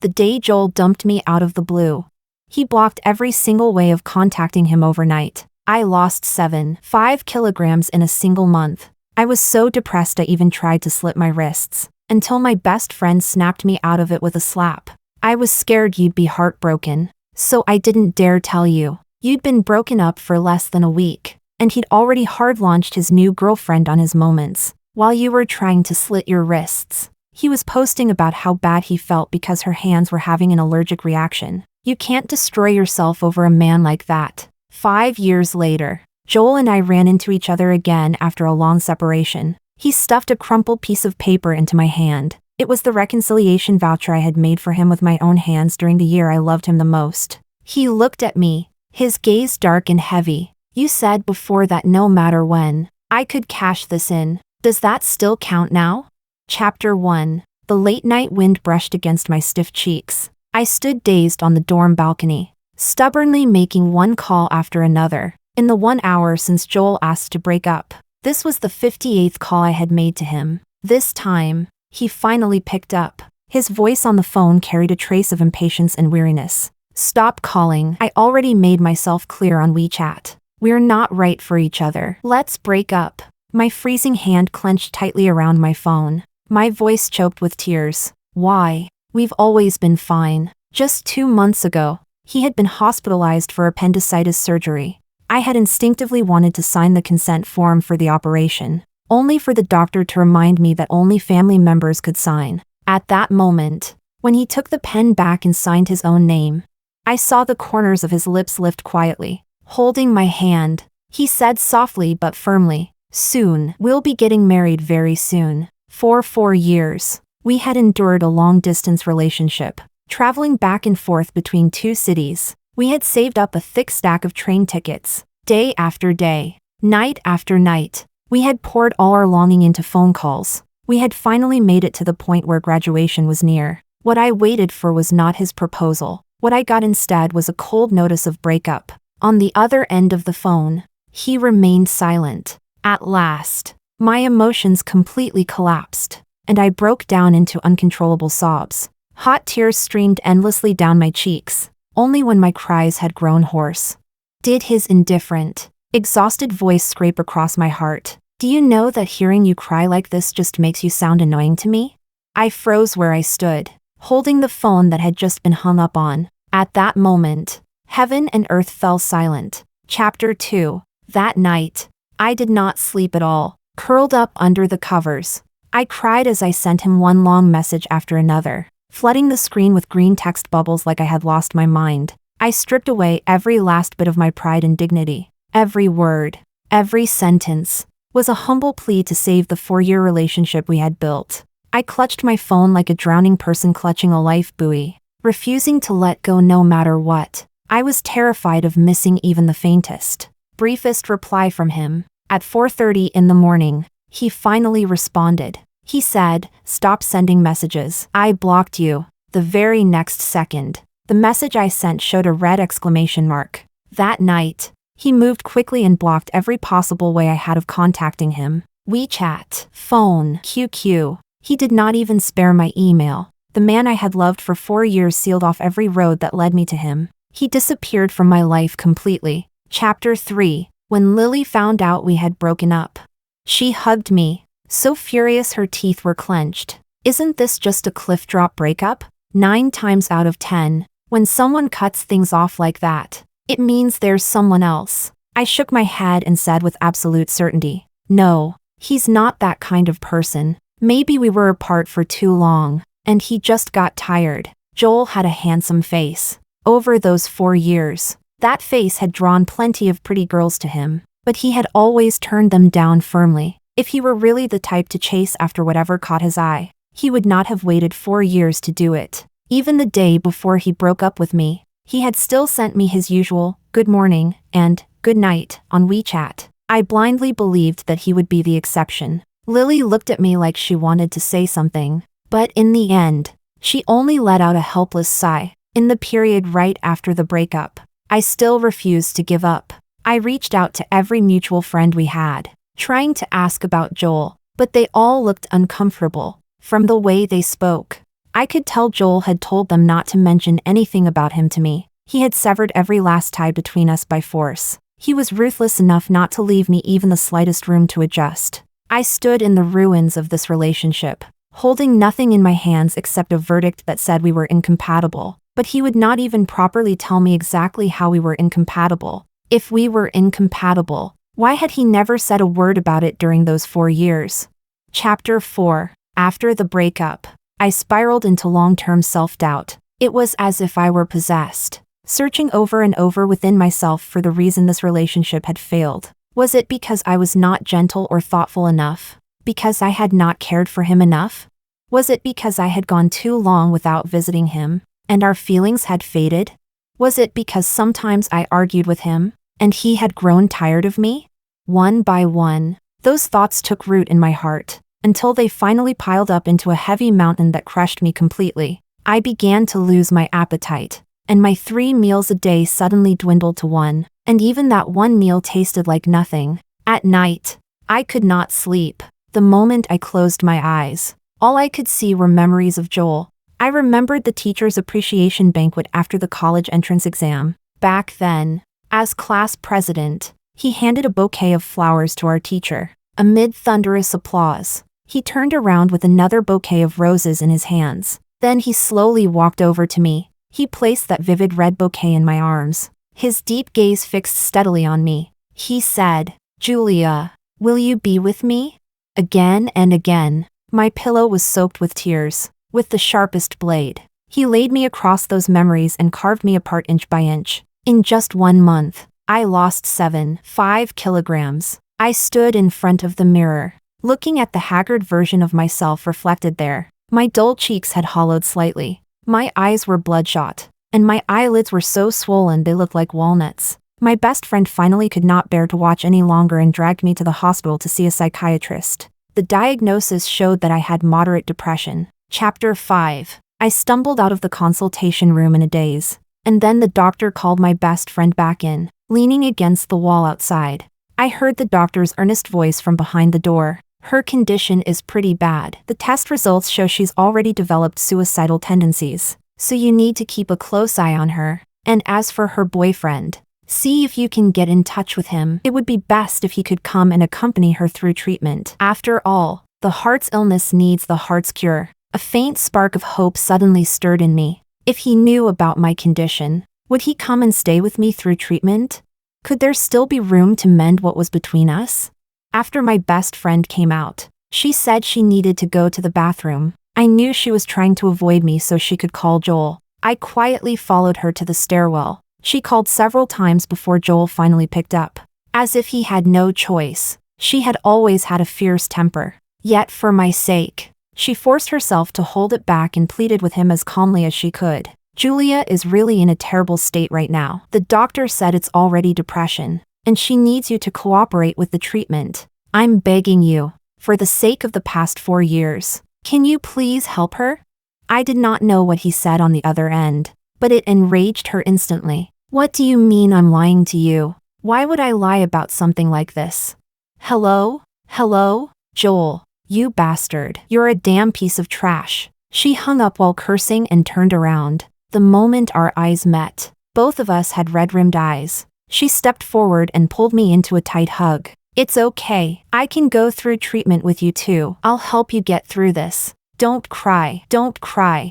the day Joel dumped me out of the blue. He blocked every single way of contacting him overnight. I lost 5 kilograms in a single month. I was so depressed I even tried to slit my wrists, until my best friend snapped me out of it with a slap. I was scared you'd be heartbroken, so I didn't dare tell you. You'd been broken up for less than a week, and he'd already hard-launched his new girlfriend on his moments, while you were trying to slit your wrists. He was posting about how bad he felt because her hands were having an allergic reaction. You can't destroy yourself over a man like that. 5 years later, Joel and I ran into each other again after a long separation. He stuffed a crumpled piece of paper into my hand. It was the reconciliation voucher I had made for him with my own hands during the year I loved him the most. He looked at me, his gaze dark and heavy. You said before that no matter when, I could cash this in. Does that still count now? Chapter 1. The late night wind brushed against my stiff cheeks. I stood dazed on the dorm balcony, stubbornly making one call after another. In the 1 hour since Joel asked to break up, this was the 58th call I had made to him. This time, he finally picked up. His voice on the phone carried a trace of impatience and weariness. Stop calling. I already made myself clear on WeChat. We're not right for each other. Let's break up. My freezing hand clenched tightly around my phone. My voice choked with tears. Why? We've always been fine. Just 2 months ago, he had been hospitalized for appendicitis surgery. I had instinctively wanted to sign the consent form for the operation, only for the doctor to remind me that only family members could sign. At that moment, when he took the pen back and signed his own name, I saw the corners of his lips lift quietly. Holding my hand, he said softly but firmly, "Soon. We'll be getting married very soon." For 4 years, we had endured a long-distance relationship, traveling back and forth between 2 cities. We had saved up a thick stack of train tickets. Day after day, night after night, we had poured all our longing into phone calls. We had finally made it to the point where graduation was near. What I waited for was not his proposal. What I got instead was a cold notice of breakup. On the other end of the phone, he remained silent. At last, my emotions completely collapsed, and I broke down into uncontrollable sobs. Hot tears streamed endlessly down my cheeks, only when my cries had grown hoarse. Did his indifferent, exhausted voice scrape across my heart. Do you know that hearing you cry like this just makes you sound annoying to me? I froze where I stood, holding the phone that had just been hung up on. At that moment, heaven and earth fell silent. Chapter 2. That night, I did not sleep at all, curled up under the covers. I cried as I sent him one long message after another, flooding the screen with green text bubbles like I had lost my mind. I stripped away every last bit of my pride and dignity. Every word, every sentence, was a humble plea to save the 4-year relationship we had built. I clutched my phone like a drowning person clutching a life buoy, refusing to let go no matter what. I was terrified of missing even the faintest, briefest reply from him. At 4:30 in the morning, he finally responded. He said, "Stop sending messages. I blocked you." The very next second, the message I sent showed a red exclamation mark. That night, he moved quickly and blocked every possible way I had of contacting him. WeChat, phone, QQ. He did not even spare my email. The man I had loved for 4 years sealed off every road that led me to him. He disappeared from my life completely. Chapter 3. When Lily found out we had broken up, she hugged me, so furious her teeth were clenched. Isn't this just a cliff drop breakup? 9 times out of 10, when someone cuts things off like that, it means there's someone else. I shook my head and said with absolute certainty, no, he's not that kind of person. Maybe we were apart for too long, and he just got tired. Joel had a handsome face. Over those 4 years, that face had drawn plenty of pretty girls to him, but he had always turned them down firmly. If he were really the type to chase after whatever caught his eye, he would not have waited 4 years to do it. Even the day before he broke up with me, he had still sent me his usual, good morning, and good night, on WeChat. I blindly believed that he would be the exception. Lily looked at me like she wanted to say something, but in the end, she only let out a helpless sigh. In the period right after the breakup, I still refused to give up. I reached out to every mutual friend we had, trying to ask about Joel, but they all looked uncomfortable. From the way they spoke, I could tell Joel had told them not to mention anything about him to me. He had severed every last tie between us by force. He was ruthless enough not to leave me even the slightest room to adjust. I stood in the ruins of this relationship, holding nothing in my hands except a verdict that said we were incompatible. But he would not even properly tell me exactly how we were incompatible. If we were incompatible, why had he never said a word about it during those 4 years? Chapter 4. After the breakup, I spiraled into long-term self-doubt. It was as if I were possessed, searching over and over within myself for the reason this relationship had failed. Was it because I was not gentle or thoughtful enough? Because I had not cared for him enough? Was it because I had gone too long without visiting him, and our feelings had faded? Was it because sometimes I argued with him, and he had grown tired of me? One by one, those thoughts took root in my heart, until they finally piled up into a heavy mountain that crushed me completely. I began to lose my appetite, and my 3 meals a day suddenly dwindled to 1, and even that one meal tasted like nothing. At night, I could not sleep. The moment I closed my eyes, all I could see were memories of Joel. I remembered the teacher's appreciation banquet after the college entrance exam. Back then, as class president, he handed a bouquet of flowers to our teacher. Amid thunderous applause, he turned around with another bouquet of roses in his hands. Then he slowly walked over to me. He placed that vivid red bouquet in my arms, his deep gaze fixed steadily on me. He said, "Julia, will you be with me?" Again and again. My pillow was soaked with tears. With the sharpest blade, he laid me across those memories and carved me apart inch by inch. In just 1 month, I lost 5 kilograms. I stood in front of the mirror, looking at the haggard version of myself reflected there. My dull cheeks had hollowed slightly. My eyes were bloodshot, and my eyelids were so swollen they looked like walnuts. My best friend finally could not bear to watch any longer and dragged me to the hospital to see a psychiatrist. The diagnosis showed that I had moderate depression. Chapter 5. I stumbled out of the consultation room in a daze, and then the doctor called my best friend back in, leaning against the wall outside. I heard the doctor's earnest voice from behind the door. "Her condition is pretty bad. The test results show she's already developed suicidal tendencies, so you need to keep a close eye on her. And as for her boyfriend, see if you can get in touch with him. It would be best if he could come and accompany her through treatment. After all, the heart's illness needs the heart's cure." A faint spark of hope suddenly stirred in me. If he knew about my condition, would he come and stay with me through treatment? Could there still be room to mend what was between us? After my best friend came out, she said she needed to go to the bathroom. I knew she was trying to avoid me so she could call Joel. I quietly followed her to the stairwell. She called several times before Joel finally picked up. As if he had no choice. She had always had a fierce temper. Yet for my sake, she forced herself to hold it back and pleaded with him as calmly as she could. "Julia is really in a terrible state right now. The doctor said it's already depression, and she needs you to cooperate with the treatment. I'm begging you, for the sake of the past 4 years, can you please help her?" I did not know what he said on the other end, but it enraged her instantly. "What do you mean I'm lying to you? Why would I lie about something like this? Hello? Joel. You bastard. You're a damn piece of trash." She hung up while cursing and turned around. The moment our eyes met, both of us had red-rimmed eyes. She stepped forward and pulled me into a tight hug. "It's okay. I can go through treatment with you too. I'll help you get through this. Don't cry.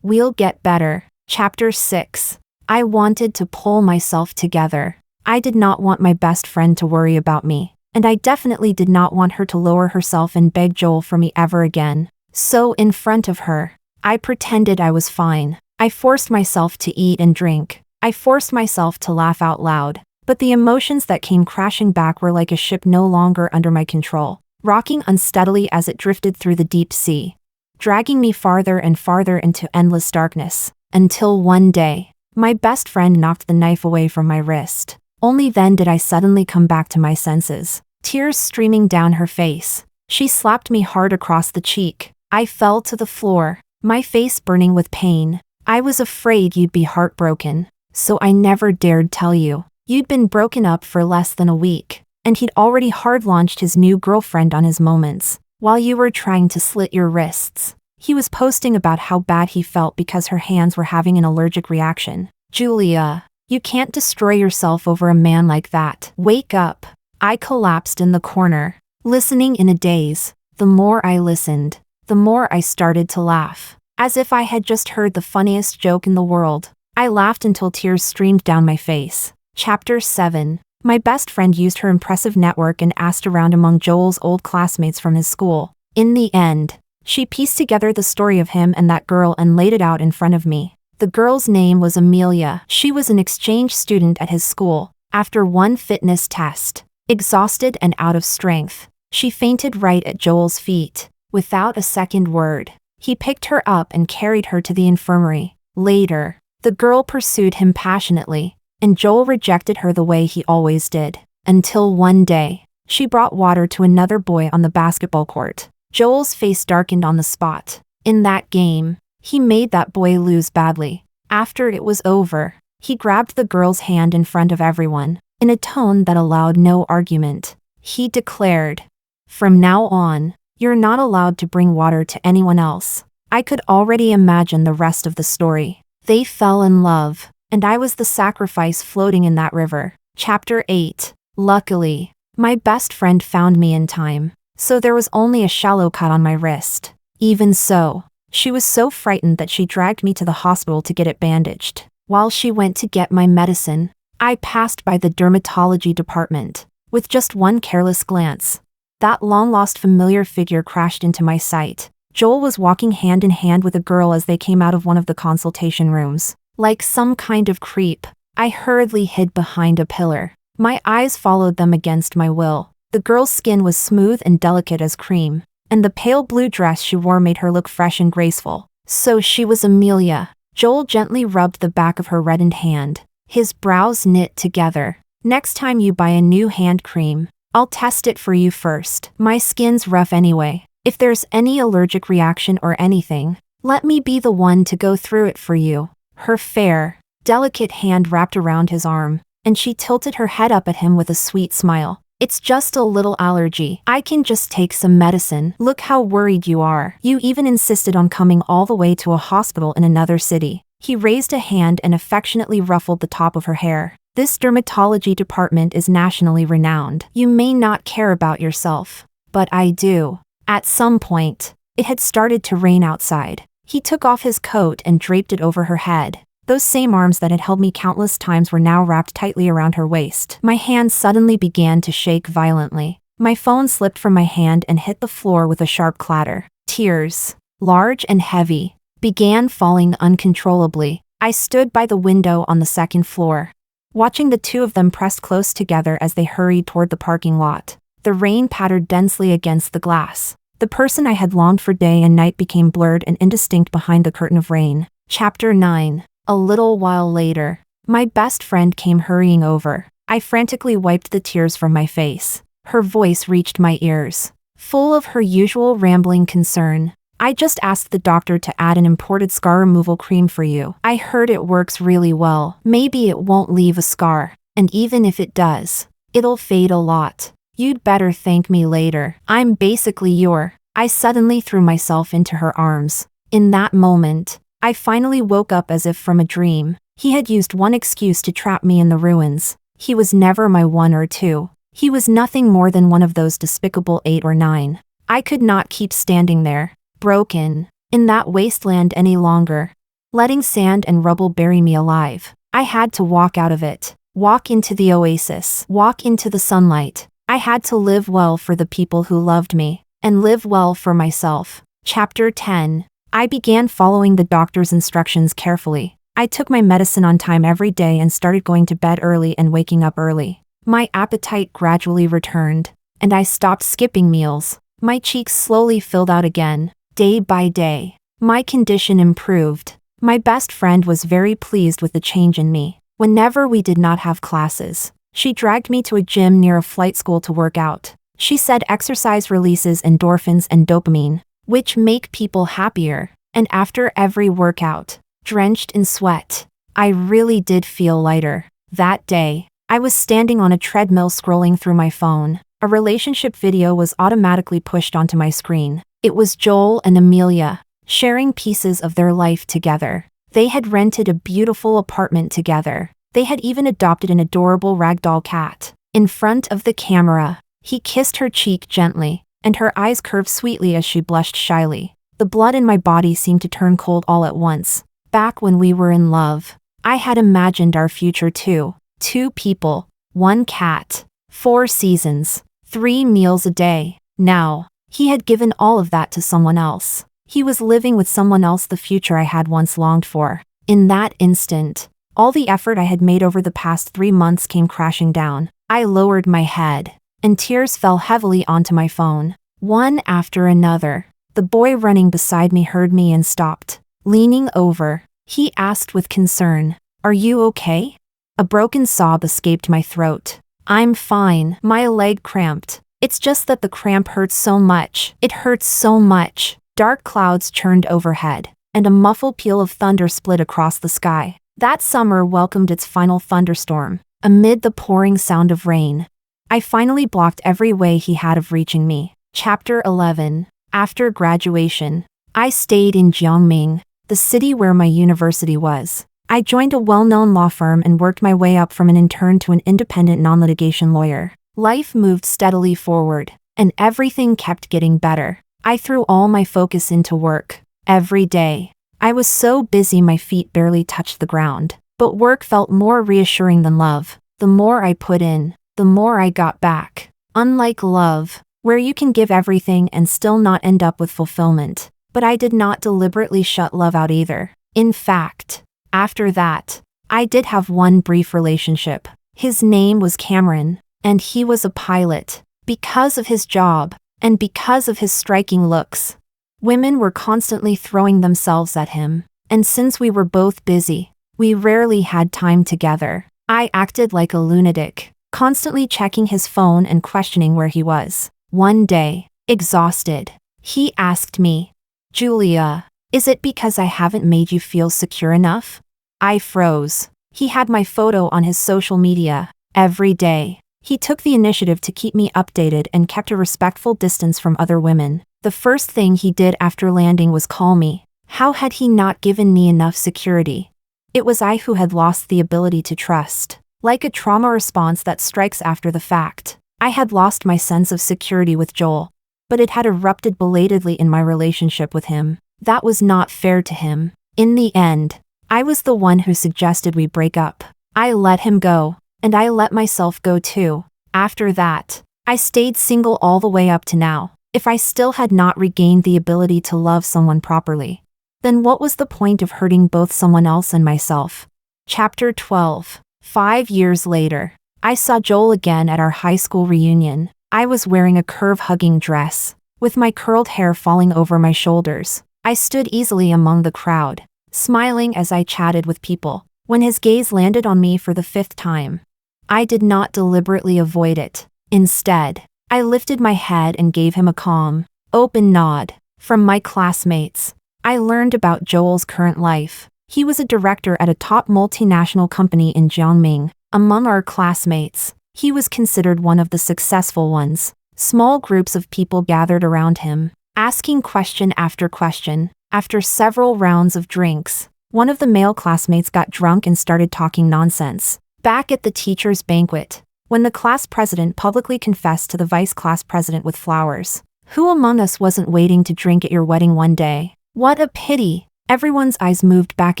We'll get better." Chapter 6. I wanted to pull myself together. I did not want my best friend to worry about me, and I definitely did not want her to lower herself and beg Joel for me ever again. So in front of her, I pretended I was fine. I forced myself to eat and drink. I forced myself to laugh out loud. But the emotions that came crashing back were like a ship no longer under my control, rocking unsteadily as it drifted through the deep sea, dragging me farther and farther into endless darkness. Until one day, my best friend knocked the knife away from my wrist. Only then did I suddenly come back to my senses, tears streaming down her face. She slapped me hard across the cheek. I fell to the floor, my face burning with pain. "I was afraid you'd be heartbroken, so I never dared tell you. You'd been broken up for less than a week, and he'd already hard-launched his new girlfriend on his moments, while you were trying to slit your wrists. He was posting about how bad he felt because her hands were having an allergic reaction. Julia, you can't destroy yourself over a man like that. Wake up. I collapsed in the corner, listening in a daze. The more I listened, the more I started to laugh, as if I had just heard the funniest joke in the world. I laughed until tears streamed down my face. Chapter 7. My best friend used her impressive network and asked around among Joel's old classmates from his school. In the end, she pieced together the story of him and that girl and laid it out in front of me. The girl's name was Amelia. She was an exchange student at his school. After one fitness test, exhausted and out of strength, she fainted right at Joel's feet. Without a second word, he picked her up and carried her to the infirmary. Later, the girl pursued him passionately, and Joel rejected her the way he always did. Until one day, she brought water to another boy on the basketball court. Joel's face darkened on the spot. In that game, he made that boy lose badly. After it was over, he grabbed the girl's hand in front of everyone. In a tone that allowed no argument, he declared, "From now on, you're not allowed to bring water to anyone else." I could already imagine the rest of the story. They fell in love, and I was the sacrifice floating in that river. Chapter 8. Luckily, my best friend found me in time, so there was only a shallow cut on my wrist. Even so, she was so frightened that she dragged me to the hospital to get it bandaged. While she went to get my medicine, I passed by the dermatology department. With just one careless glance, that long-lost familiar figure crashed into my sight. Joel was walking hand in hand with a girl as they came out of one of the consultation rooms. Like some kind of creep, I hurriedly hid behind a pillar. My eyes followed them against my will. The girl's skin was smooth and delicate as cream, and the pale blue dress she wore made her look fresh and graceful. So she was Amelia. Joel gently rubbed the back of her reddened hand, his brows knit together. "Next time you buy a new hand cream, I'll test it for you first. My skin's rough anyway. If there's any allergic reaction or anything, let me be the one to go through it for you." Her fair, delicate hand wrapped around his arm, and she tilted her head up at him with a sweet smile. "It's just a little allergy. I can just take some medicine. Look how worried you are. You even insisted on coming all the way to a hospital in another city." He raised a hand and affectionately ruffled the top of her hair. "This dermatology department is nationally renowned. You may not care about yourself, but I do." At some point, it had started to rain outside. He took off his coat and draped it over her head. Those same arms that had held me countless times were now wrapped tightly around her waist. My hand suddenly began to shake violently. My phone slipped from my hand and hit the floor with a sharp clatter. Tears, large and heavy, began falling uncontrollably. I stood by the window on the second floor, watching the two of them pressed close together as they hurried toward the parking lot. The rain pattered densely against the glass. The person I had longed for day and night became blurred and indistinct behind the curtain of rain. Chapter 9. A little while later, my best friend came hurrying over. I frantically wiped the tears from my face. Her voice reached my ears, full of her usual rambling concern. "I just asked the doctor to add an imported scar removal cream for you. I heard it works really well. Maybe it won't leave a scar, and even if it does, it'll fade a lot. You'd better thank me later. I'm basically your..." I suddenly threw myself into her arms. In that moment, I finally woke up as if from a dream. He had used one excuse to trap me in the ruins. He was never my 1 or 2. He was nothing more than one of those despicable 8 or 9. I could not keep standing there, broken, in that wasteland any longer, letting sand and rubble bury me alive. I had to walk out of it, walk into the oasis, walk into the sunlight. I had to live well for the people who loved me, and live well for myself. Chapter 10. I began following the doctor's instructions carefully. I took my medicine on time every day and started going to bed early and waking up early. My appetite gradually returned, and I stopped skipping meals. My cheeks slowly filled out again. Day by day, my condition improved. My best friend was very pleased with the change in me. Whenever we did not have classes, she dragged me to a gym near a flight school to work out. She said exercise releases endorphins and dopamine, which make people happier, and after every workout, drenched in sweat, I really did feel lighter. That day, I was standing on a treadmill scrolling through my phone. A relationship video was automatically pushed onto my screen. It was Joel and Amelia. sharing pieces of their life together. They had rented a beautiful apartment together. They had even adopted an adorable ragdoll cat. In front of the camera, he kissed her cheek gently, and her eyes curved sweetly as she blushed shyly. The blood in my body seemed to turn cold all at once. Back when we were in love, I had imagined our future too. 2 people, 1 cat, 4 seasons, 3 meals a day. Now, he had given all of that to someone else. He was living with someone else the future I had once longed for. In that instant, all the effort I had made over the past 3 months came crashing down. I lowered my head, and tears fell heavily onto my phone. One after another, the boy running beside me heard me and stopped. Leaning over, he asked with concern, "Are you okay?" A broken sob escaped my throat. "I'm fine." My leg cramped. "It's just that the cramp hurts so much. It hurts so much." Dark clouds churned overhead, and a muffled peal of thunder split across the sky. That summer welcomed its final thunderstorm. Amid the pouring sound of rain, I finally blocked every way he had of reaching me. Chapter 11. After graduation, I stayed in Jiangming, the city where my university was. I joined a well-known law firm and worked my way up from an intern to an independent non-litigation lawyer. Life moved steadily forward, and everything kept getting better. I threw all my focus into work. Every day, I was so busy my feet barely touched the ground. But work felt more reassuring than love. The more I put in, the more I got back. Unlike love, where you can give everything and still not end up with fulfillment. But I did not deliberately shut love out either. In fact, after that, I did have one brief relationship. His name was Cameron, and he was a pilot. Because of his job, and because of his striking looks, women were constantly throwing themselves at him. And since we were both busy, we rarely had time together. I acted like a lunatic, constantly checking his phone and questioning where he was. One day, exhausted, he asked me, "Julia, is it because I haven't made you feel secure enough?" I froze. He had my photo on his social media. Every day, he took the initiative to keep me updated and kept a respectful distance from other women. The first thing he did after landing was call me. How had he not given me enough security? It was I who had lost the ability to trust. Like a trauma response that strikes after the fact, I had lost my sense of security with Joel, but it had erupted belatedly in my relationship with him. That was not fair to him. In the end, I was the one who suggested we break up. I let him go, and I let myself go too. After that, I stayed single all the way up to now. If I still had not regained the ability to love someone properly, then what was the point of hurting both someone else and myself? Chapter 12. 5 years later, I saw Joel again at our high school reunion. I was wearing a curve-hugging dress, with my curled hair falling over my shoulders. I stood easily among the crowd, smiling as I chatted with people, when his gaze landed on me for the 5th time. I did not deliberately avoid it. Instead, I lifted my head and gave him a calm, open nod. From my classmates, I learned about Joel's current life. He was a director at a top multinational company in Jiangming. Among our classmates, he was considered one of the successful ones. Small groups of people gathered around him, asking question after question. After several rounds of drinks, one of the male classmates got drunk and started talking nonsense. Back at the teacher's banquet, when the class president publicly confessed to the vice class president with flowers, "Who among us wasn't waiting to drink at your wedding one day?" What a pity! Everyone's eyes moved back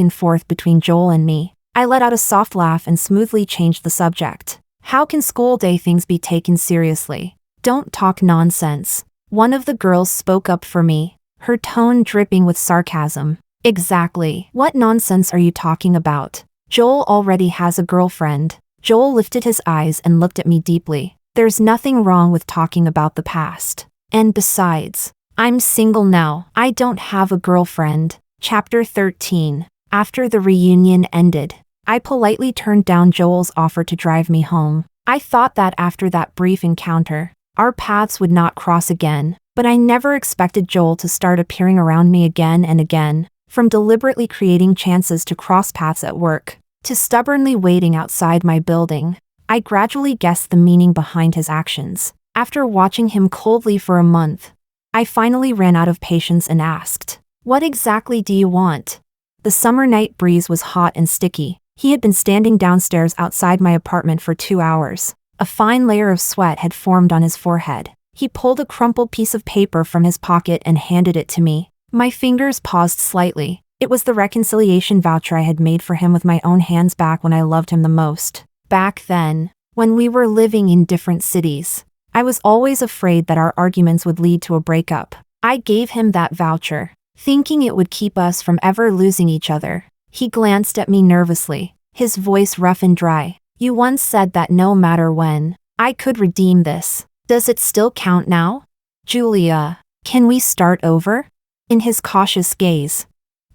and forth between Joel and me. I let out a soft laugh and smoothly changed the subject. "How can school day things be taken seriously? Don't talk nonsense." One of the girls spoke up for me, her tone dripping with sarcasm. "Exactly. What nonsense are you talking about? Joel already has a girlfriend." Joel lifted his eyes and looked at me deeply. "There's nothing wrong with talking about the past. And besides, I'm single now. I don't have a girlfriend." Chapter 13. After the reunion ended, I politely turned down Joel's offer to drive me home. I thought that after that brief encounter, our paths would not cross again, but I never expected Joel to start appearing around me again and again. From deliberately creating chances to cross paths at work, to stubbornly waiting outside my building, I gradually guessed the meaning behind his actions. After watching him coldly for a month, I finally ran out of patience and asked, What exactly do you want? The summer night breeze was hot and sticky. He had been standing downstairs outside my apartment for 2 hours. A fine layer of sweat had formed on his forehead. He pulled a crumpled piece of paper from his pocket and handed it to me. My fingers paused slightly. It was the reconciliation voucher I had made for him with my own hands back when I loved him the most. Back then, when we were living in different cities, I was always afraid that our arguments would lead to a breakup. I gave him that voucher, thinking it would keep us from ever losing each other. He glanced at me nervously, his voice rough and dry. You once said that no matter when, I could redeem this. Does it still count now? Julia, can we start over? In his cautious gaze,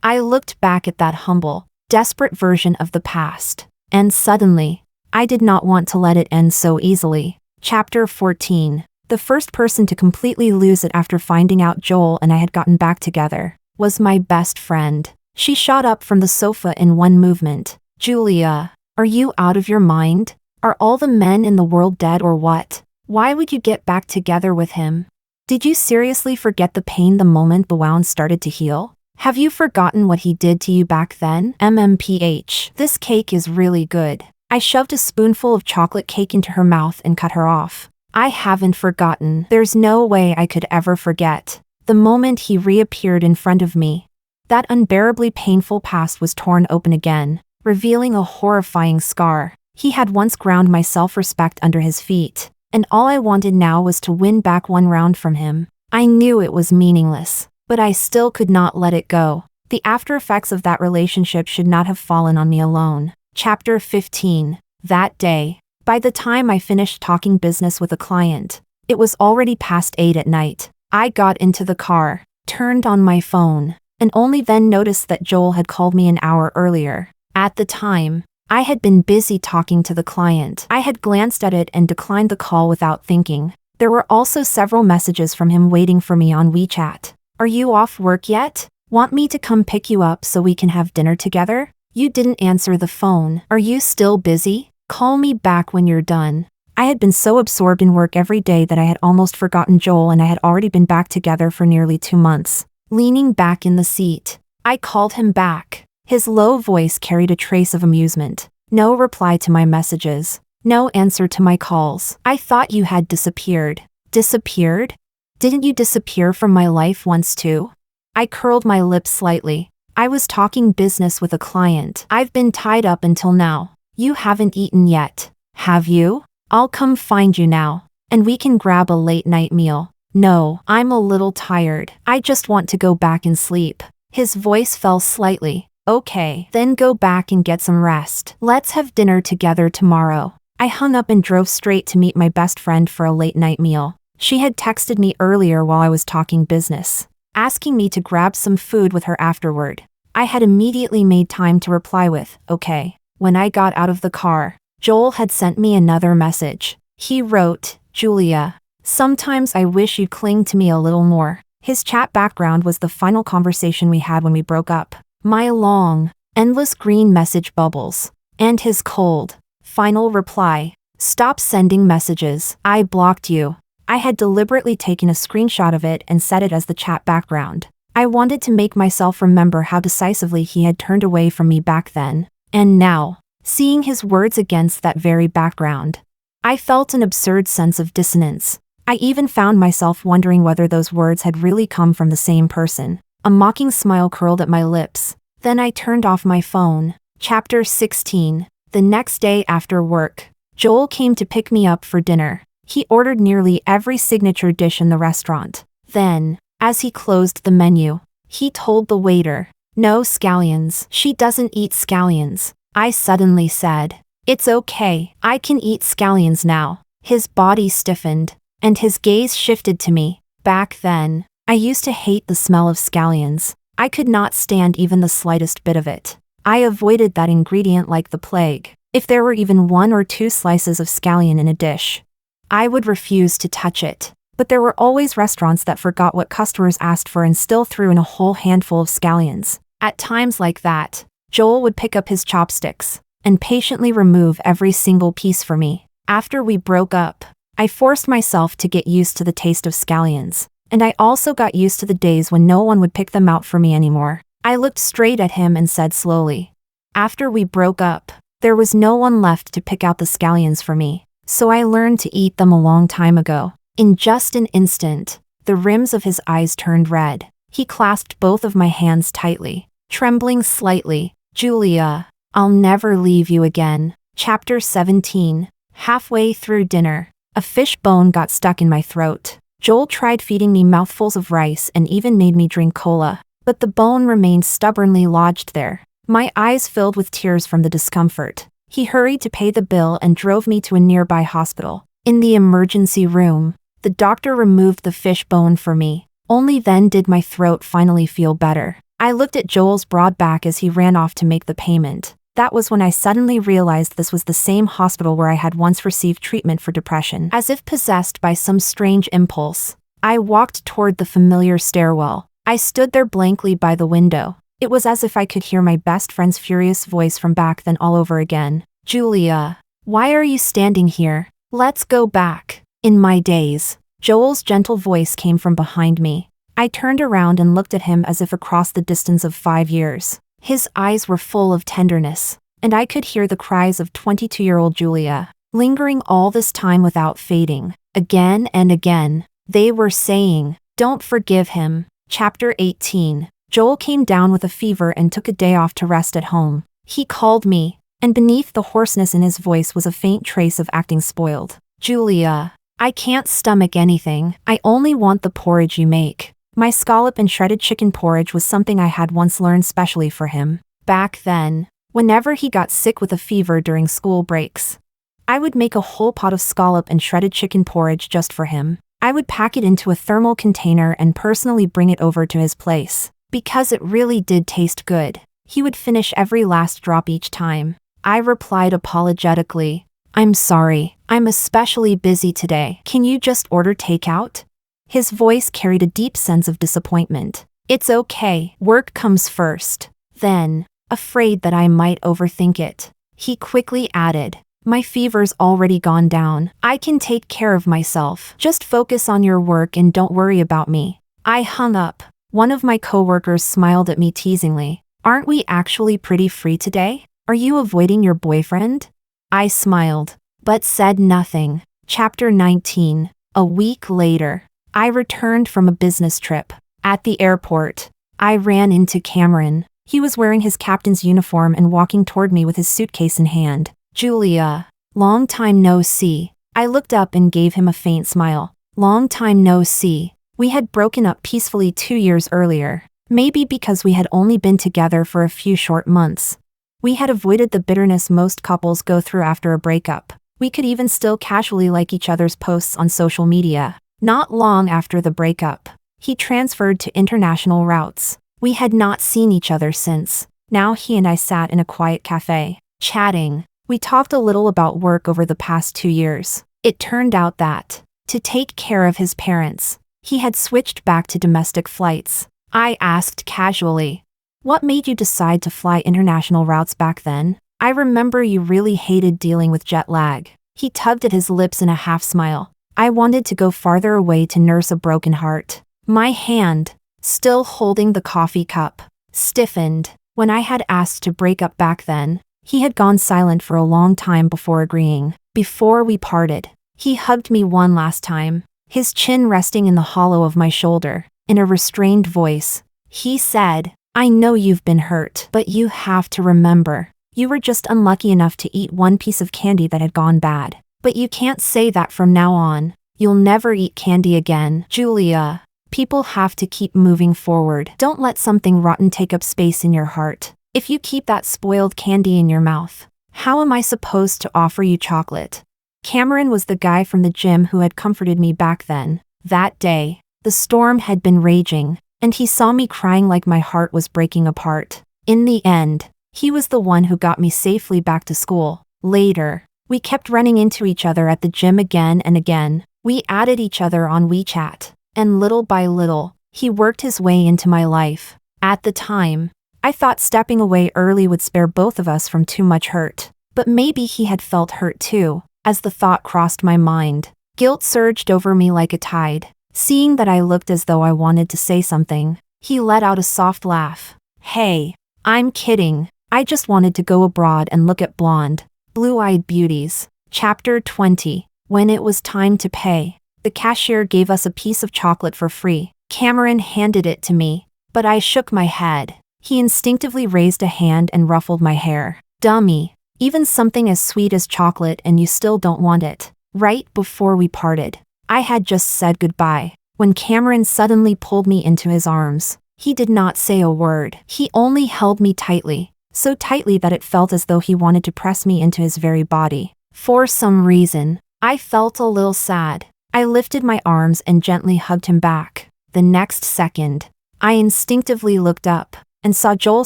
I looked back at that humble, desperate version of the past, and suddenly, I did not want to let it end so easily. Chapter 14. The first person to completely lose it after finding out Joel and I had gotten back together was my best friend. She shot up from the sofa in one movement. Julia, are you out of your mind? Are all the men in the world dead or what? Why would you get back together with him? Did you seriously forget the pain the moment the wound started to heal? Have you forgotten what he did to you back then? MMPH. This cake is really good. I shoved a spoonful of chocolate cake into her mouth and cut her off. I haven't forgotten. There's no way I could ever forget. The moment he reappeared in front of me, that unbearably painful past was torn open again, revealing a horrifying scar. He had once ground my self-respect under his feet, and all I wanted now was to win back one round from him. I knew it was meaningless, but I still could not let it go. The after effects of that relationship should not have fallen on me alone. Chapter 15. That day, by the time I finished talking business with a client, it was already past 8 at night. I got into the car, turned on my phone, and only then noticed that Joel had called me an hour earlier. At the time, I had been busy talking to the client. I had glanced at it and declined the call without thinking. There were also several messages from him waiting for me on WeChat. Are you off work yet? Want me to come pick you up so we can have dinner together? You didn't answer the phone. Are you still busy? Call me back when you're done. I had been so absorbed in work every day that I had almost forgotten Joel, and I had already been back together for nearly 2 months. Leaning back in the seat, I called him back. His low voice carried a trace of amusement. No reply to my messages. No answer to my calls. I thought you had disappeared. Disappeared? Didn't you disappear from my life once too? I curled my lips slightly. I was talking business with a client. I've been tied up until now. You haven't eaten yet, have you? I'll come find you now, and we can grab a late-night meal. No, I'm a little tired. I just want to go back and sleep. His voice fell slightly. Okay, then go back and get some rest. Let's have dinner together tomorrow. I hung up and drove straight to meet my best friend for a late-night meal. She had texted me earlier while I was talking business, asking me to grab some food with her afterward. I had immediately made time to reply with, okay. When I got out of the car, Joel had sent me another message. He wrote, Julia, sometimes I wish you'd cling to me a little more. His chat background was the final conversation we had when we broke up. My long, endless green message bubbles. And his cold, final reply. Stop sending messages. I blocked you. I had deliberately taken a screenshot of it and set it as the chat background. I wanted to make myself remember how decisively he had turned away from me back then. And now, seeing his words against that very background, I felt an absurd sense of dissonance. I even found myself wondering whether those words had really come from the same person. A mocking smile curled at my lips. Then I turned off my phone. Chapter 16. The next day after work, Joel came to pick me up for dinner. He ordered nearly every signature dish in the restaurant. Then, as he closed the menu, he told the waiter, no scallions. She doesn't eat scallions. I suddenly said, it's okay, I can eat scallions now. His body stiffened, and his gaze shifted to me. Back then, I used to hate the smell of scallions. I could not stand even the slightest bit of it. I avoided that ingredient like the plague. If there were even 1 or 2 slices of scallion in a dish, I would refuse to touch it. But there were always restaurants that forgot what customers asked for and still threw in a whole handful of scallions. At times like that, Joel would pick up his chopsticks and patiently remove every single piece for me. After we broke up, I forced myself to get used to the taste of scallions. And I also got used to the days when no one would pick them out for me anymore. I looked straight at him and said slowly, "After we broke up, there was no one left to pick out the scallions for me, so I learned to eat them a long time ago." In just an instant, the rims of his eyes turned red. He clasped both of my hands tightly, trembling slightly. "Julia, I'll never leave you again." Chapter 17. Halfway through dinner, a fish bone got stuck in my throat. Joel tried feeding me mouthfuls of rice and even made me drink cola, but the bone remained stubbornly lodged there. My eyes filled with tears from the discomfort. He hurried to pay the bill and drove me to a nearby hospital. In the emergency room, the doctor removed the fish bone for me. Only then did my throat finally feel better. I looked at Joel's broad back as he ran off to make the payment. That was when I suddenly realized this was the same hospital where I had once received treatment for depression. As if possessed by some strange impulse, I walked toward the familiar stairwell. I stood there blankly by the window. It was as if I could hear my best friend's furious voice from back then all over again. "Julia, why are you standing here? Let's go back." In my daze, Joel's gentle voice came from behind me. I turned around and looked at him as if across the distance of 5 years. His eyes were full of tenderness, and I could hear the cries of 22-year-old Julia, lingering all this time without fading. Again and again, they were saying, "Don't forgive him." Chapter 18. Joel came down with a fever and took a day off to rest at home. He called me, and beneath the hoarseness in his voice was a faint trace of acting spoiled. "Julia, I can't stomach anything. I only want the porridge you make." My scallop and shredded chicken porridge was something I had once learned specially for him. Back then, whenever he got sick with a fever during school breaks, I would make a whole pot of scallop and shredded chicken porridge just for him. I would pack it into a thermal container and personally bring it over to his place. Because it really did taste good, he would finish every last drop each time. I replied apologetically, "I'm sorry, I'm especially busy today. Can you just order takeout?" His voice carried a deep sense of disappointment. "It's okay, work comes first." Then, afraid that I might overthink it, he quickly added, "My fever's already gone down. I can take care of myself. Just focus on your work and don't worry about me." I hung up. One of my coworkers smiled at me teasingly. "Aren't we actually pretty free today? Are you avoiding your boyfriend?" I smiled, but said nothing. Chapter 19. A week later, I returned from a business trip. At the airport, I ran into Cameron. He was wearing his captain's uniform and walking toward me with his suitcase in hand. "Julia, long time no see." I looked up and gave him a faint smile. Long time no see. We had broken up peacefully 2 years earlier, maybe because we had only been together for a few short months. We had avoided the bitterness most couples go through after a breakup. We could even still casually like each other's posts on social media. Not long after the breakup, he transferred to international routes. We had not seen each other since. Now he and I sat in a quiet cafe, chatting. We talked a little about work over the past 2 years. It turned out that, to take care of his parents, he had switched back to domestic flights. I asked casually, "What made you decide to fly international routes back then? I remember you really hated dealing with jet lag." He tugged at his lips in a half smile. I wanted to go farther away to nurse a broken heart. My hand, still holding the coffee cup, stiffened. When I had asked to break up back then, he had gone silent for a long time before agreeing. Before we parted, he hugged me one last time, his chin resting in the hollow of my shoulder. In a restrained voice, he said, "I know you've been hurt, but you have to remember, you were just unlucky enough to eat one piece of candy that had gone bad. But you can't say that from now on. You'll never eat candy again. Julia, people have to keep moving forward. Don't let something rotten take up space in your heart. If you keep that spoiled candy in your mouth, how am I supposed to offer you chocolate?" Cameron was the guy from the gym who had comforted me back then. That day, the storm had been raging, and he saw me crying like my heart was breaking apart. In the end, he was the one who got me safely back to school. Later, we kept running into each other at the gym again and again. We added each other on WeChat, and little by little, he worked his way into my life. At the time, I thought stepping away early would spare both of us from too much hurt. But maybe he had felt hurt too. As the thought crossed my mind, guilt surged over me like a tide. Seeing that I looked as though I wanted to say something, he let out a soft laugh. Hey, I'm kidding. I just wanted to go abroad and look at blonde, blue-eyed beauties. Chapter 20. When it was time to pay, the cashier gave us a piece of chocolate for free. Cameron handed it to me, but I shook my head. He instinctively raised a hand and ruffled my hair. Dummy. Even something as sweet as chocolate and you still don't want it. Right before we parted, I had just said goodbye, when Cameron suddenly pulled me into his arms. He did not say a word. He only held me tightly, so tightly that it felt as though he wanted to press me into his very body. For some reason, I felt a little sad. I lifted my arms and gently hugged him back. The next second, I instinctively looked up and saw Joel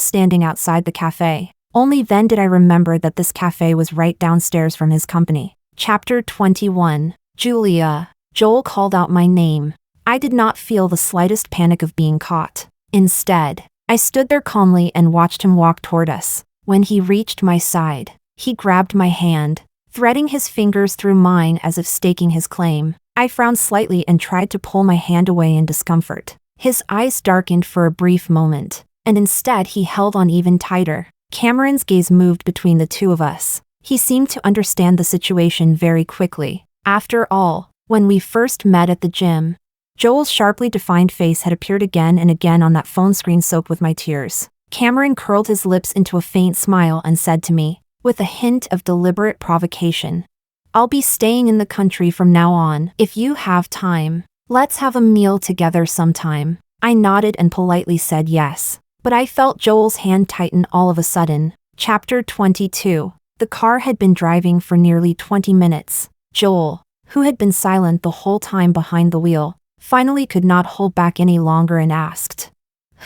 standing outside the cafe. Only then did I remember that this cafe was right downstairs from his company. Chapter 21. Julia. Joel called out my name. I did not feel the slightest panic of being caught. Instead, I stood there calmly and watched him walk toward us. When he reached my side, he grabbed my hand, threading his fingers through mine as if staking his claim. I frowned slightly and tried to pull my hand away in discomfort. His eyes darkened for a brief moment, and instead he held on even tighter. Cameron's gaze moved between the two of us. He seemed to understand the situation very quickly. After all, when we first met at the gym, Joel's sharply defined face had appeared again and again on that phone screen soaked with my tears. Cameron curled his lips into a faint smile and said to me, with a hint of deliberate provocation, "I'll be staying in the country from now on. If you have time, let's have a meal together sometime." I nodded and politely said yes, but I felt Joel's hand tighten all of a sudden. Chapter 22. The car had been driving for nearly 20 minutes. Joel, who had been silent the whole time behind the wheel, finally could not hold back any longer and asked,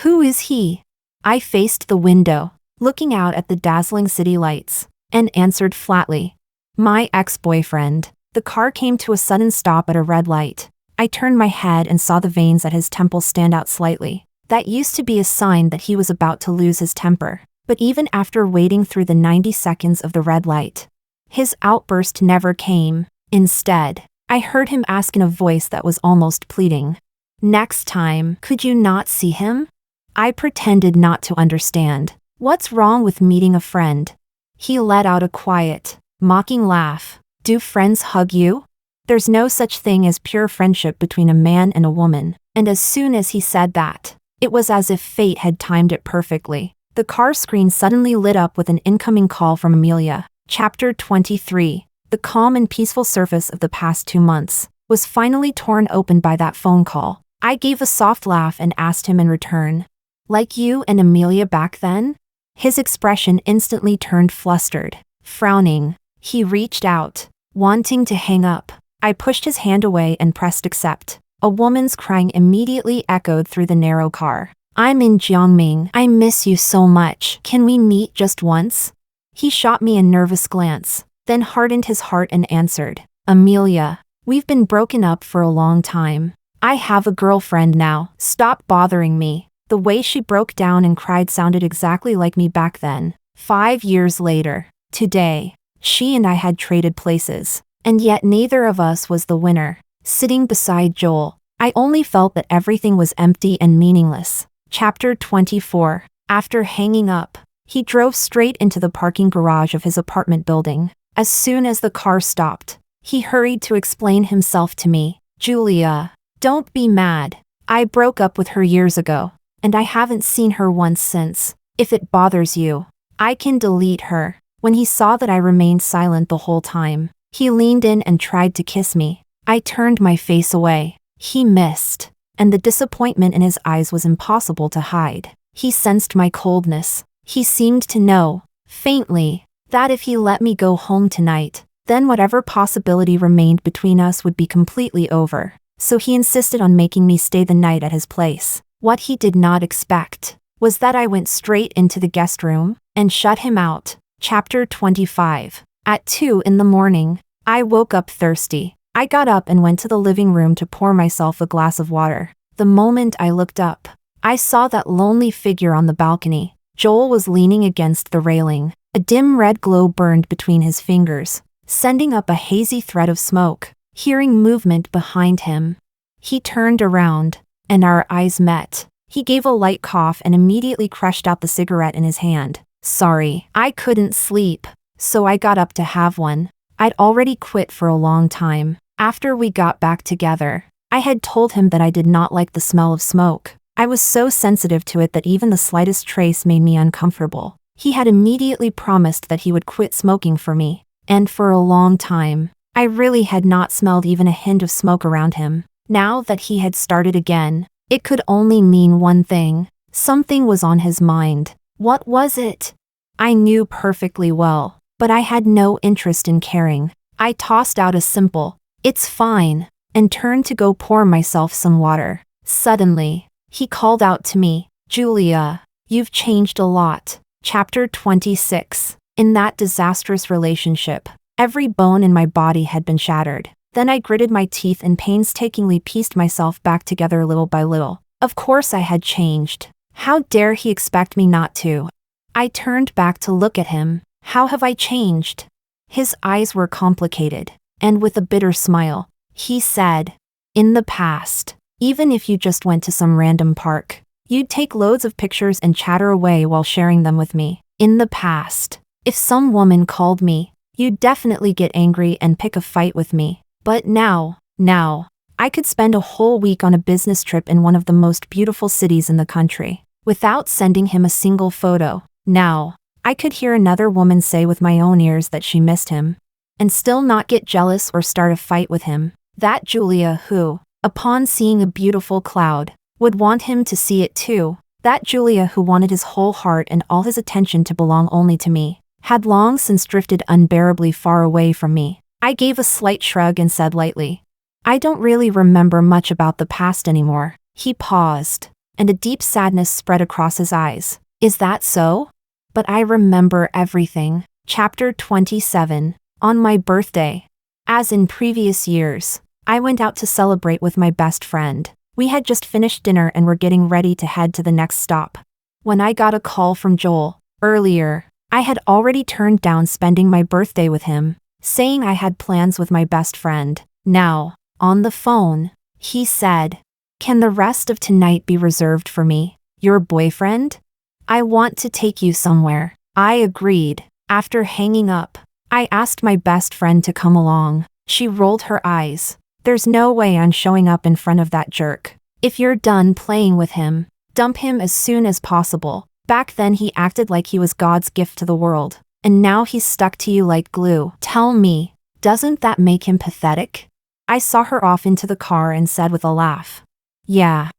"Who is he?" I faced the window, looking out at the dazzling city lights, and answered flatly, "My ex-boyfriend." The car came to a sudden stop at a red light. I turned my head and saw the veins at his temples stand out slightly. That used to be a sign that he was about to lose his temper. But even after waiting through the 90 seconds of the red light, his outburst never came. Instead, I heard him ask in a voice that was almost pleading, "Next time, could you not see him?" I pretended not to understand. What's wrong with meeting a friend? He let out a quiet, mocking laugh. Do friends hug you? There's no such thing as pure friendship between a man and a woman. And as soon as he said that, it was as if fate had timed it perfectly. The car screen suddenly lit up with an incoming call from Amelia. Chapter 23. The calm and peaceful surface of the past 2 months was finally torn open by that phone call. I gave a soft laugh and asked him in return, "Like you and Amelia back then?" His expression instantly turned flustered. Frowning, he reached out, wanting to hang up. I pushed his hand away and pressed accept. A woman's crying immediately echoed through the narrow car. "I'm in Jiangming. I miss you so much. Can we meet just once?" He shot me a nervous glance, then hardened his heart and answered, "Amelia, we've been broken up for a long time. I have a girlfriend now. Stop bothering me." The way she broke down and cried sounded exactly like me back then. 5 years later, today, she and I had traded places, and yet neither of us was the winner. Sitting beside Joel, I only felt that everything was empty and meaningless. Chapter 24. After hanging up, he drove straight into the parking garage of his apartment building. As soon as the car stopped, he hurried to explain himself to me. "Julia, don't be mad. I broke up with her years ago, and I haven't seen her once since. If it bothers you, I can delete her." When he saw that I remained silent the whole time, he leaned in and tried to kiss me. I turned my face away. He missed, and the disappointment in his eyes was impossible to hide. He sensed my coldness. He seemed to know, faintly, that if he let me go home tonight, then whatever possibility remained between us would be completely over. So he insisted on making me stay the night at his place. What he did not expect was that I went straight into the guest room and shut him out. Chapter 25. At 2 in the morning, I woke up thirsty. I got up and went to the living room to pour myself a glass of water. The moment I looked up, I saw that lonely figure on the balcony. Joel was leaning against the railing. A dim red glow burned between his fingers, sending up a hazy thread of smoke. Hearing movement behind him, He turned around, and our eyes met. He gave a light cough and immediately crushed out the cigarette in his hand. Sorry, I couldn't sleep, so I got up to have one. I'd already quit for a long time. After we got back together, I had told him that I did not like the smell of smoke. I was so sensitive to it that even the slightest trace made me uncomfortable. He had immediately promised that he would quit smoking for me, and for a long time, I really had not smelled even a hint of smoke around him. Now that he had started again, it could only mean one thing. Something was on his mind. What was it? I knew perfectly well, but I had no interest in caring. I tossed out a simple, "It's fine," and turned to go pour myself some water. Suddenly, he called out to me, "Julia, you've changed a lot." Chapter 26. In that disastrous relationship, every bone in my body had been shattered. Then I gritted my teeth and painstakingly pieced myself back together little by little. Of course I had changed. How dare he expect me not to? I turned back to look at him. How have I changed? His eyes were complicated, and with a bitter smile, he said, "In the past, even if you just went to some random park, you'd take loads of pictures and chatter away while sharing them with me. In the past, if some woman called me, you'd definitely get angry and pick a fight with me. But now, I could spend a whole week on a business trip in one of the most beautiful cities in the country, without sending him a single photo. Now, I could hear another woman say with my own ears that she missed him, and still not get jealous or start a fight with him. That Julia who, upon seeing a beautiful cloud, would want him to see it too. That Julia who wanted his whole heart and all his attention to belong only to me, had long since drifted unbearably far away from me. I gave a slight shrug and said lightly, "I don't really remember much about the past anymore." He paused, and a deep sadness spread across his eyes. "Is that so? But I remember everything." Chapter 27. On my birthday. As in previous years, I went out to celebrate with my best friend. We had just finished dinner and were getting ready to head to the next stop, when I got a call from Joel. Earlier, I had already turned down spending my birthday with him, saying I had plans with my best friend. Now, on the phone, he said, "Can the rest of tonight be reserved for me, your boyfriend? I want to take you somewhere." I agreed. After hanging up, I asked my best friend to come along. She rolled her eyes. "There's no way I'm showing up in front of that jerk. If you're done playing with him, dump him as soon as possible. Back then he acted like he was God's gift to the world, and now he's stuck to you like glue. Tell me, doesn't that make him pathetic?" I saw her off into the car and said with a laugh, Yeah,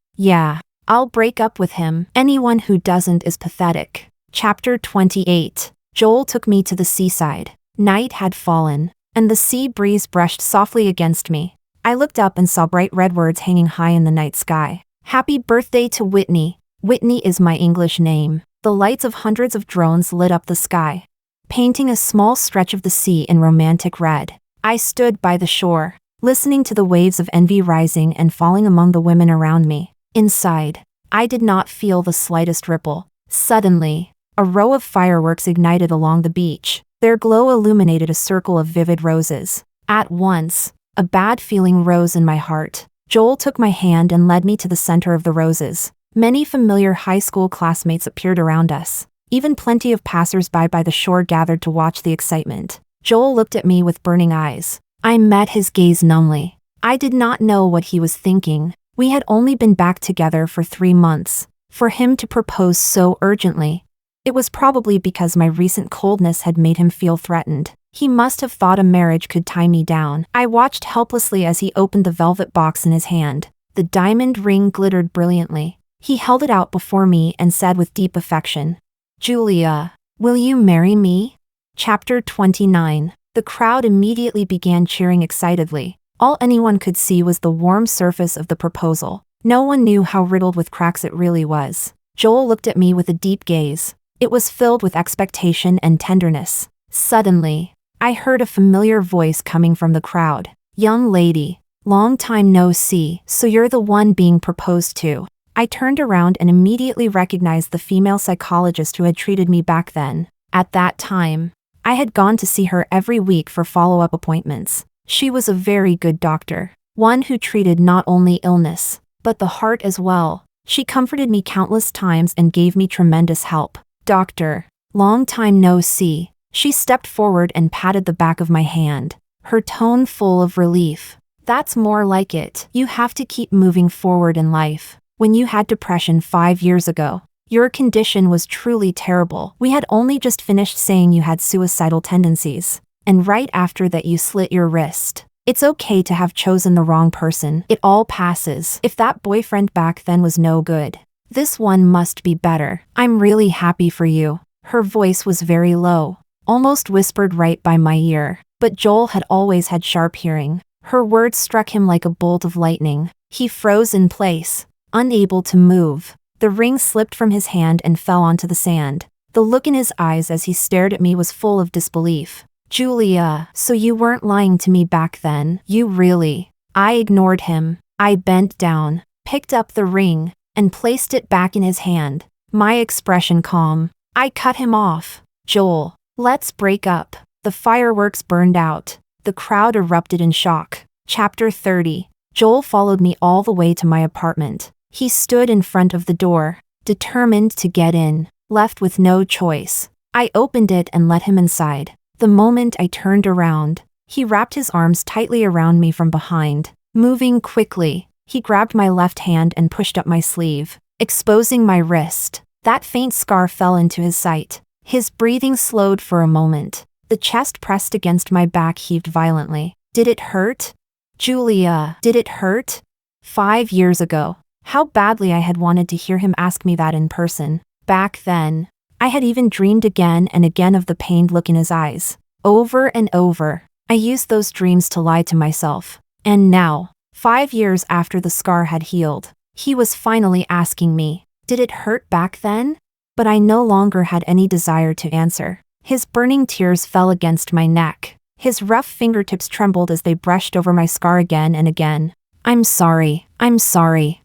I'll break up with him. Anyone who doesn't is pathetic." Chapter 28. Joel took me to the seaside. Night had fallen, and the sea breeze brushed softly against me. I looked up and saw bright red words hanging high in the night sky. "Happy birthday to Whitney." Whitney is my English name. The lights of hundreds of drones lit up the sky, painting a small stretch of the sea in romantic red. I stood by the shore, listening to the waves of envy rising and falling among the women around me. Inside, I did not feel the slightest ripple. Suddenly, a row of fireworks ignited along the beach. Their glow illuminated a circle of vivid roses. At once, a bad feeling rose in my heart. Joel took my hand and led me to the center of the roses. Many familiar high school classmates appeared around us. Even plenty of passers-by by the shore gathered to watch the excitement. Joel looked at me with burning eyes. I met his gaze numbly. I did not know what he was thinking. We had only been back together for 3 months. For him to propose so urgently, it was probably because my recent coldness had made him feel threatened. He must have thought a marriage could tie me down. I watched helplessly as he opened the velvet box in his hand. The diamond ring glittered brilliantly. He held it out before me and said with deep affection, "Julia, will you marry me?" Chapter 29. The crowd immediately began cheering excitedly. All anyone could see was the warm surface of the proposal. No one knew how riddled with cracks it really was. Joel looked at me with a deep gaze. It was filled with expectation and tenderness. Suddenly, I heard a familiar voice coming from the crowd. "Young lady, long time no see, so you're the one being proposed to." I turned around and immediately recognized the female psychologist who had treated me back then. At that time, I had gone to see her every week for follow-up appointments. She was a very good doctor. One who treated not only illness, but the heart as well. She comforted me countless times and gave me tremendous help. Doctor, long time no see. She stepped forward and patted the back of my hand, her tone full of relief. That's more like it. You have to keep moving forward in life. When you had depression 5 years ago, your condition was truly terrible. We had only just finished saying you had suicidal tendencies. And right after that you slit your wrist. It's okay to have chosen the wrong person. It all passes. If that boyfriend back then was no good, this one must be better. I'm really happy for you. Her voice was very low, almost whispered right by my ear. But Joel had always had sharp hearing. Her words struck him like a bolt of lightning. He froze in place, unable to move. The ring slipped from his hand and fell onto the sand. The look in his eyes as he stared at me was full of disbelief. Julia, so you weren't lying to me back then, you really? I ignored him. I bent down, picked up the ring, and placed it back in his hand, my expression calm. I cut him off. Joel, let's break up. The fireworks burned out. The crowd erupted in shock. Chapter 30. Joel followed me all the way to my apartment. He stood in front of the door, determined to get in, left with no choice. I opened it and let him inside. The moment I turned around, he wrapped his arms tightly around me from behind. Moving quickly, he grabbed my left hand and pushed up my sleeve, exposing my wrist. That faint scar fell into his sight. His breathing slowed for a moment. The chest pressed against my back heaved violently. Did it hurt? Julia, did it hurt? 5 years ago. How badly I had wanted to hear him ask me that in person. Back then, I had even dreamed again and again of the pained look in his eyes. Over and over, I used those dreams to lie to myself. And now, 5 years after the scar had healed, he was finally asking me, did it hurt back then? But I no longer had any desire to answer. His burning tears fell against my neck. His rough fingertips trembled as they brushed over my scar again and again. I'm sorry.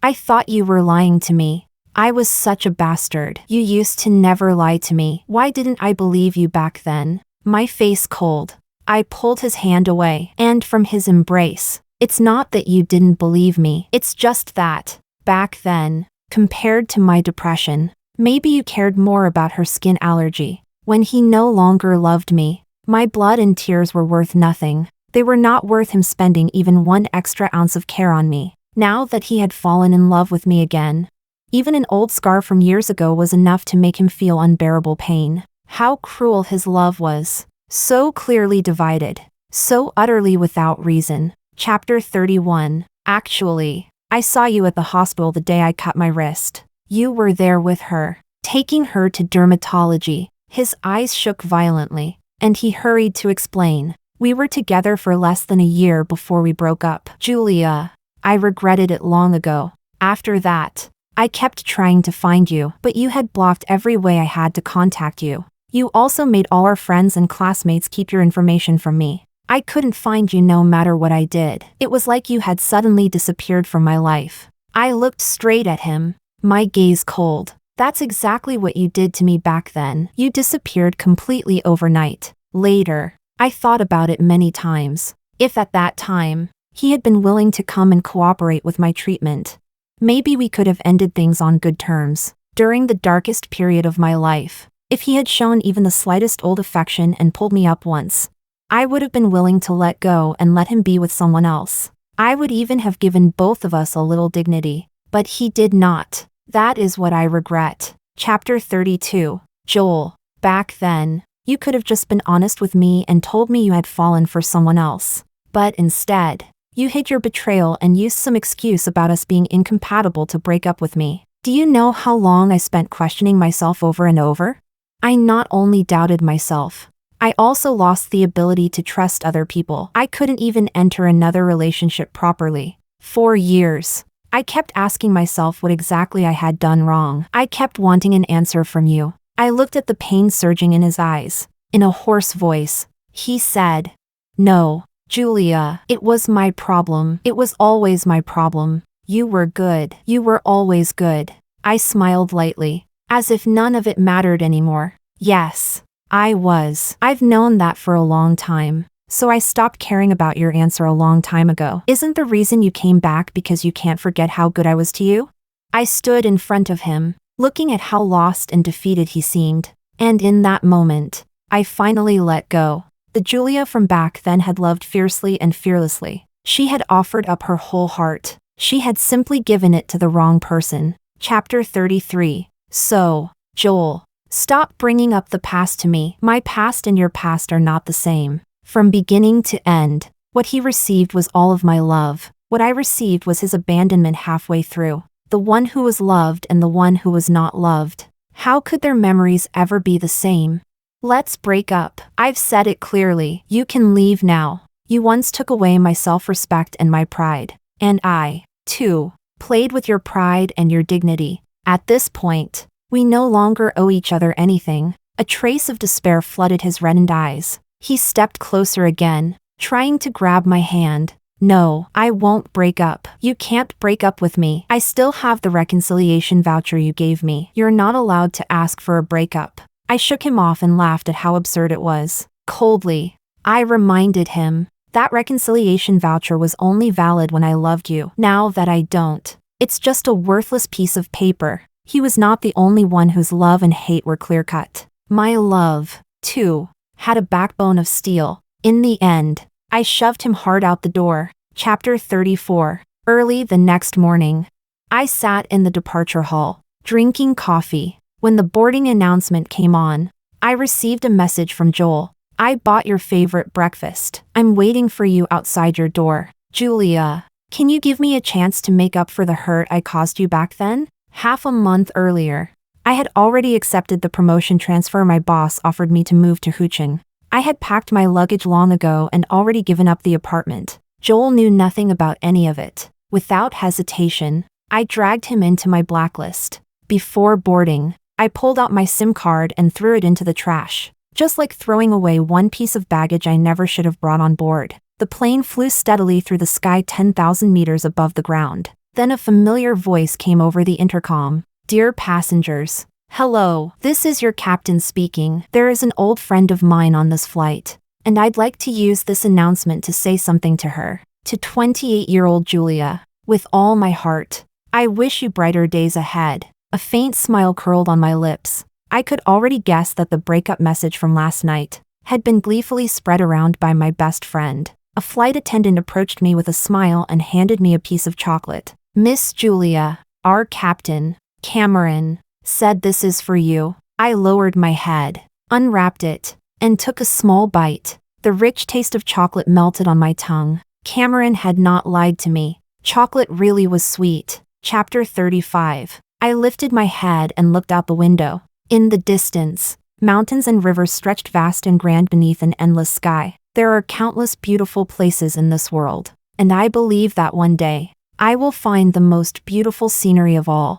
I thought you were lying to me. I was such a bastard. You used to never lie to me. Why didn't I believe you back then? My face cold. I pulled his hand away, and from his embrace. It's not that you didn't believe me. It's just that, back then, compared to my depression, maybe you cared more about her skin allergy. When he no longer loved me, my blood and tears were worth nothing. They were not worth him spending even 1 extra ounce of care on me. Now that he had fallen in love with me again, even an old scar from years ago was enough to make him feel unbearable pain. How cruel his love was. So clearly divided. So utterly without reason. Chapter 31. Actually, I saw you at the hospital the day I cut my wrist. You were there with her, taking her to dermatology. His eyes shook violently, and he hurried to explain. We were together for less than a year before we broke up. Julia, I regretted it long ago. After that, I kept trying to find you, but you had blocked every way I had to contact you. You also made all our friends and classmates keep your information from me. I couldn't find you no matter what I did. It was like you had suddenly disappeared from my life. I looked straight at him, my gaze cold. That's exactly what you did to me back then. You disappeared completely overnight. Later, I thought about it many times. If at that time, he had been willing to come and cooperate with my treatment, maybe we could have ended things on good terms. During the darkest period of my life, if he had shown even the slightest old affection and pulled me up once, I would have been willing to let go and let him be with someone else. I would even have given both of us a little dignity, but he did not. That is what I regret. Chapter 32. Joel, back then, you could have just been honest with me and told me you had fallen for someone else. But instead, you hid your betrayal and used some excuse about us being incompatible to break up with me. Do you know how long I spent questioning myself over and over? I not only doubted myself, I also lost the ability to trust other people. I couldn't even enter another relationship properly. 4 years. I kept asking myself what exactly I had done wrong. I kept wanting an answer from you. I looked at the pain surging in his eyes. In a hoarse voice, he said, "No, Julia, it was my problem. It was always my problem. You were good. You were always good." I smiled lightly, as if none of it mattered anymore. Yes, I was. I've known that for a long time. So I stopped caring about your answer a long time ago. Isn't the reason you came back because you can't forget how good I was to you? I stood in front of him, looking at how lost and defeated he seemed. And in that moment, I finally let go. The Julia from back then had loved fiercely and fearlessly. She had offered up her whole heart. She had simply given it to the wrong person. Chapter 33. So, Joel, stop bringing up the past to me. My past and your past are not the same. From beginning to end, what he received was all of my love. What I received was his abandonment halfway through. The one who was loved and the one who was not loved. How could their memories ever be the same? Let's break up. I've said it clearly. You can leave now. You once took away my self-respect and my pride. And I, too, played with your pride and your dignity. At this point, we no longer owe each other anything. A trace of despair flooded his reddened eyes. He stepped closer again, trying to grab my hand. No, I won't break up. You can't break up with me. I still have the reconciliation voucher you gave me. You're not allowed to ask for a breakup. I shook him off and laughed at how absurd it was. Coldly, I reminded him that reconciliation voucher was only valid when I loved you. Now that I don't, it's just a worthless piece of paper. He was not the only one whose love and hate were clear-cut. My love, too, had a backbone of steel. In the end, I shoved him hard out the door. Chapter 34. Early the next morning, I sat in the departure hall, drinking coffee. When the boarding announcement came on, I received a message from Joel. I bought your favorite breakfast. I'm waiting for you outside your door. Julia, can you give me a chance to make up for the hurt I caused you back then? Half a month earlier, I had already accepted the promotion transfer my boss offered me to move to Hucheng. I had packed my luggage long ago and already given up the apartment. Joel knew nothing about any of it. Without hesitation, I dragged him into my blacklist. Before boarding, I pulled out my SIM card and threw it into the trash. Just like throwing away one piece of baggage I never should have brought on board. The plane flew steadily through the sky 10,000 meters above the ground. Then a familiar voice came over the intercom. Dear passengers. Hello, this is your captain speaking. There is an old friend of mine on this flight, and I'd like to use this announcement to say something to her. To 28-year-old Julia. With all my heart. I wish you brighter days ahead. A faint smile curled on my lips. I could already guess that the breakup message from last night had been gleefully spread around by my best friend. A flight attendant approached me with a smile and handed me a piece of chocolate. Miss Julia, our captain, Cameron, said this is for you. I lowered my head, unwrapped it, and took a small bite. The rich taste of chocolate melted on my tongue. Cameron had not lied to me. Chocolate really was sweet. Chapter 35. I lifted my head and looked out the window. In the distance, mountains and rivers stretched vast and grand beneath an endless sky. There are countless beautiful places in this world, and I believe that one day, I will find the most beautiful scenery of all.